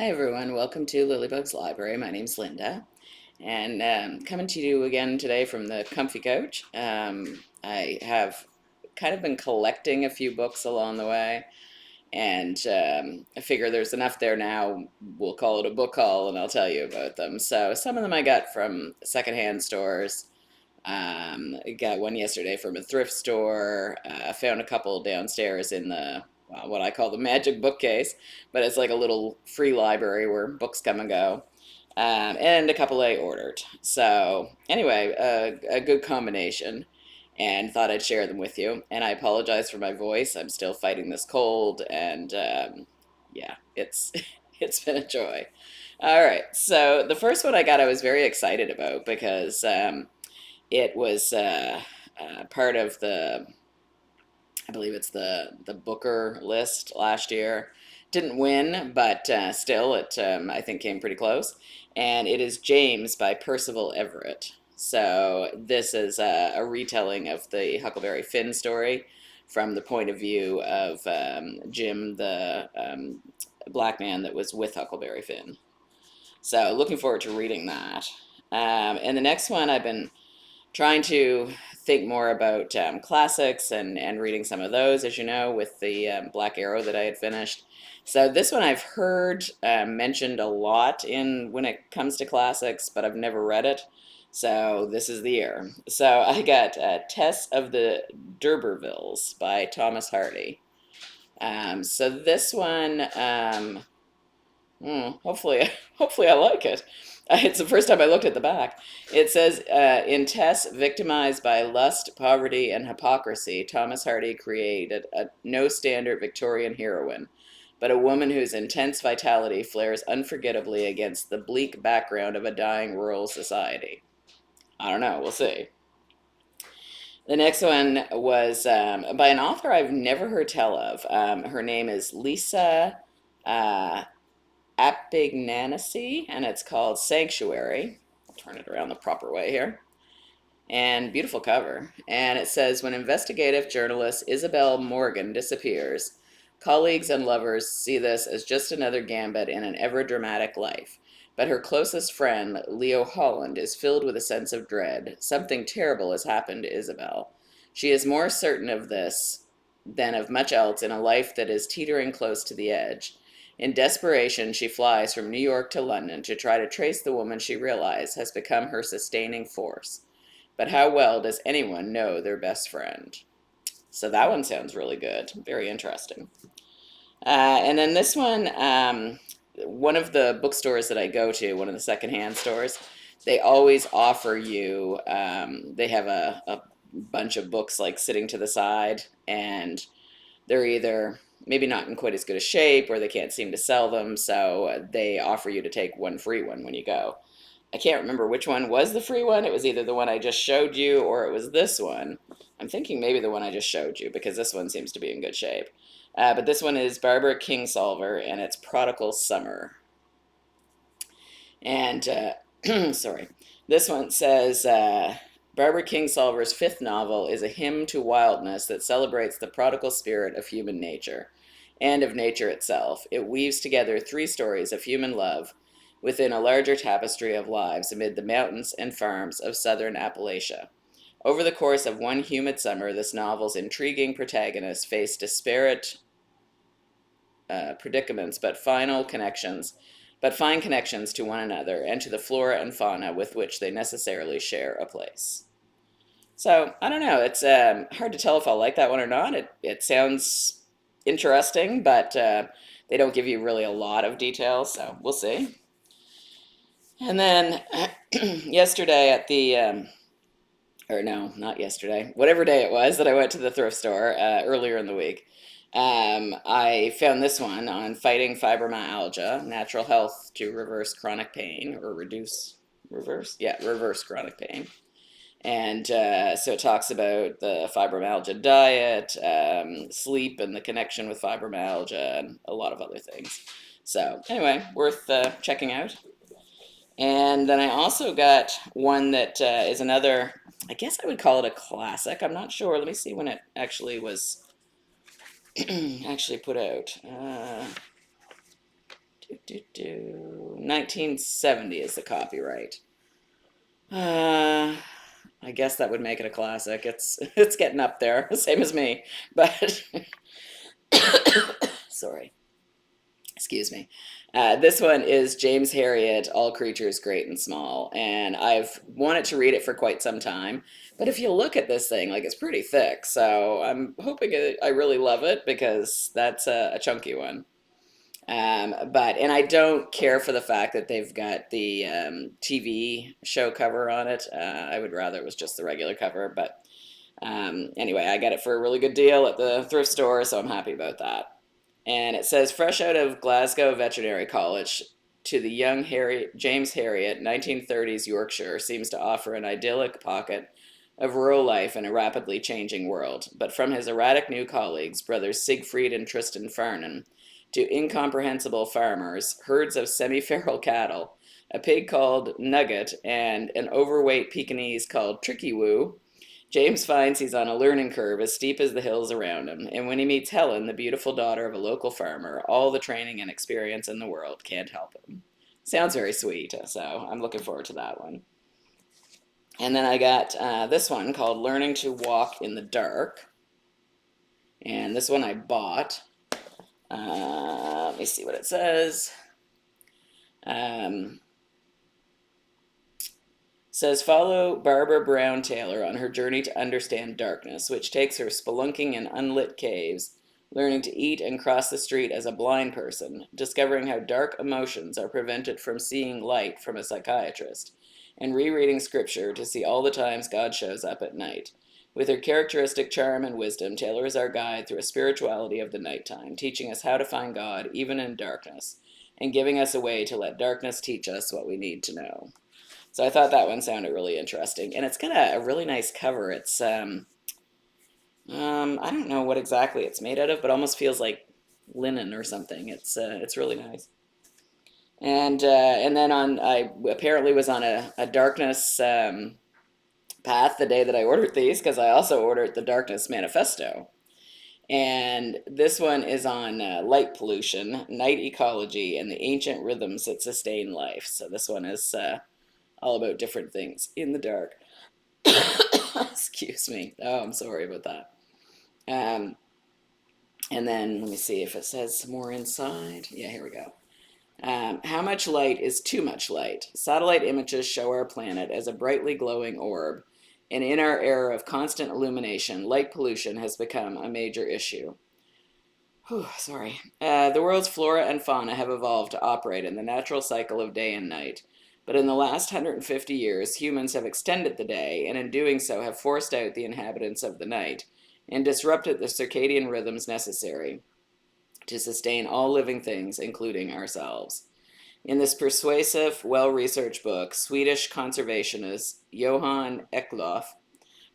Hi everyone, welcome to Lilybug's Library. My name's Linda, and coming to you again today from the comfy couch. I have kind of been collecting a few books along the way, and I figure there's enough there now. We'll call it a book haul, and I'll tell you about them. So some of them I got from secondhand stores. I got one yesterday from a thrift store. I found a couple downstairs in the what I call the magic bookcase, but it's like a little free library where books come and go. And a couple I ordered. So anyway, a good combination, and thought I'd share them with you. And I apologize for my voice. I'm still fighting this cold, and yeah, it's it's been a joy. All right, so the first one I got, I was very excited about because it was part of I believe it's the Booker list last year. Didn't win, but still, it I think came pretty close. And it is James by Percival Everett. So this is a retelling of the Huckleberry Finn story from the point of view of Jim, the black man that was with Huckleberry Finn. So looking forward to reading that. And the next one I've been trying to think more about classics and reading some of those, as you know, with the Black Arrow that I had finished. So this one I've heard mentioned a lot in when it comes to classics, but I've never read it. So this is the year. So I got Tess of the D'Urbervilles by Thomas Hardy. So this one, hopefully, hopefully I like it. It's the first time I looked at the back. It says, in Tess, victimized by lust, poverty, and hypocrisy, Thomas Hardy created a no standard Victorian heroine, but a woman whose intense vitality flares unforgettably against the bleak background of a dying rural society. I don't know, we'll see. The next one was by an author I've never heard tell of. Her name is Lisa uh, Apignanesi, and it's called Sanctuary. I'll turn it around the proper way here. And beautiful cover. And it says, when investigative journalist Isabel Morgan disappears, colleagues and lovers see this as just another gambit in an ever dramatic life. But her closest friend, Leo Holland, is filled with a sense of dread. Something terrible has happened to Isabel. She is more certain of this than of much else in a life that is teetering close to the edge. In desperation, she flies from New York to London to try to trace the woman she realizes has become her sustaining force. But how well does anyone know their best friend? So that one sounds really good. Very interesting. And then this one of the bookstores that I go to, one of the secondhand stores, they always offer you, they have a bunch of books like sitting to the side, and they're either maybe not in quite as good a shape or they can't seem to sell them, so they offer you to take one free one when you go. I can't remember which one was the free one. It was either the one I just showed you or it was this one. I'm thinking maybe the one I just showed you because this one seems to be in good shape. But this one is Barbara Kingsolver and it's Prodigal Summer. And sorry, this one says Barbara Kingsolver's fifth novel is a hymn to wildness that celebrates the prodigal spirit of human nature and of nature itself. It weaves together three stories of human love within a larger tapestry of lives amid the mountains and farms of southern Appalachia. Over the course of one humid summer, this novel's intriguing protagonists face disparate predicaments, but find connections to one another and to the flora and fauna with which they necessarily share a place. So I don't know. It's hard to tell if I'll like that one or not. It sounds interesting, but they don't give you really a lot of details, so we'll see. And then yesterday at the, or no, not yesterday, whatever day it was that I went to the thrift store earlier in the week, I found this one on fighting fibromyalgia, natural health to reverse chronic pain or reverse chronic pain. And so it talks about the fibromyalgia diet, sleep and the connection with fibromyalgia, and a lot of other things. So anyway, worth checking out. And then I also got one that is another, I guess I would call it a classic. I'm not sure. Let me see when it actually was actually put out. 1970 is the copyright. Uh, I guess that would make it a classic. It's getting up there, same as me. But sorry, excuse me. This one is James Herriot, All Creatures Great and Small, and I've wanted to read it for quite some time. But if you look at this thing, like it's pretty thick, so I'm hoping I really love it because that's a chunky one. And I don't care for the fact that they've got the TV show cover on it. I would rather it was just the regular cover. But anyway, I got it for a really good deal at the thrift store, so I'm happy about that. And it says, fresh out of Glasgow Veterinary College to the young James Herriot, 1930s Yorkshire seems to offer an idyllic pocket of rural life in a rapidly changing world. But from his erratic new colleagues, brothers Siegfried and Tristan Farnan, to incomprehensible farmers, herds of semi-feral cattle, a pig called Nugget, and an overweight Pekingese called Tricky Woo, James finds he's on a learning curve as steep as the hills around him, and when he meets Helen, the beautiful daughter of a local farmer, all the training and experience in the world can't help him. Sounds very sweet, so I'm looking forward to that one. And then I got this one called Learning to Walk in the Dark, and this one I bought. Let me see what it says. Says, follow Barbara Brown Taylor on her journey to understand darkness, which takes her spelunking in unlit caves, learning to eat and cross the street as a blind person, discovering how dark emotions are prevented from seeing light from a psychiatrist, and rereading scripture to see all the times God shows up at night. With her characteristic charm and wisdom, Taylor is our guide through a spirituality of the nighttime, teaching us how to find God even in darkness, and giving us a way to let darkness teach us what we need to know. So I thought that one sounded really interesting, and it's got a really nice cover. It's I don't know what exactly it's made out of, but almost feels like linen or something. It's really nice. And then I apparently was on a darkness path the day that I ordered these because I also ordered the Darkness Manifesto. And this one is on light pollution, night ecology, and the ancient rhythms that sustain life. So this one is all about different things in the dark. Excuse me. Oh, I'm sorry about that. Um, and then let me see if it says more inside. Yeah, here we go. How much light is too much light? Satellite images show our planet as a brightly glowing orb, and in our era of constant illumination, light pollution has become a major issue. Whew, sorry. The world's flora and fauna have evolved to operate in the natural cycle of day and night, but in the last 150 years, humans have extended the day, and in doing so have forced out the inhabitants of the night, and disrupted the circadian rhythms necessary to sustain all living things, including ourselves. In this persuasive, well-researched book, Swedish conservationist Johan Eklof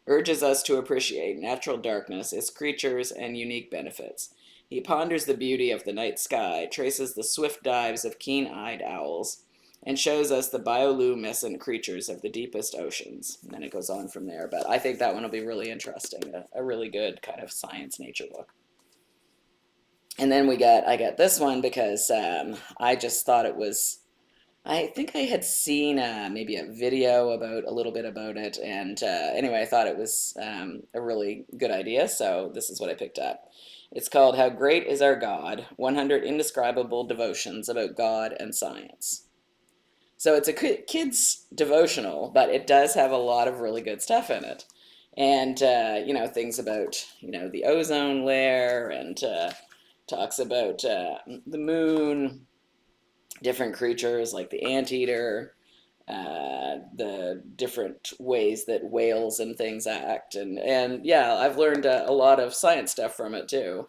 urges us to appreciate natural darkness, its creatures, and unique benefits. He ponders the beauty of the night sky, traces the swift dives of keen-eyed owls, and shows us the bioluminescent creatures of the deepest oceans. And then it goes on from there, but I think that one will be really interesting, a really good kind of science nature book. And then I got this one because I just thought it was, I think I had seen maybe a video about a little bit about it, and anyway, I thought it was a really good idea, so this is what I picked up. It's called How Great Is Our God? 100 Indescribable Devotions About God and Science. So it's a kid's devotional, but it does have a lot of really good stuff in it. And, things about, the ozone layer, and talks about the moon, different creatures like the anteater, the different ways that whales and things act, and yeah, I've learned a lot of science stuff from it too,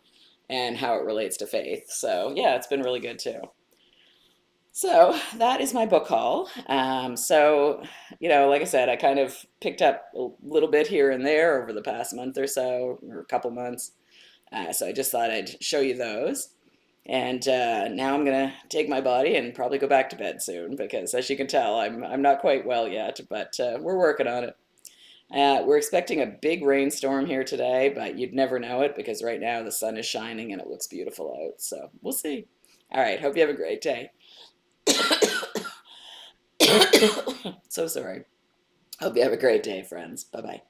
and how it relates to faith. So yeah, it's been really good too. So that is my book haul. Like I said, I kind of picked up a little bit here and there over the past month or so, or a couple months. So I just thought I'd show you those. And now I'm gonna take my body and probably go back to bed soon because, as you can tell, I'm not quite well yet, but we're working on it. We're expecting a big rainstorm here today, but you'd never know it because right now the sun is shining and it looks beautiful out. So we'll see. All right. Hope you have a great day. So sorry. Hope you have a great day, friends. Bye bye.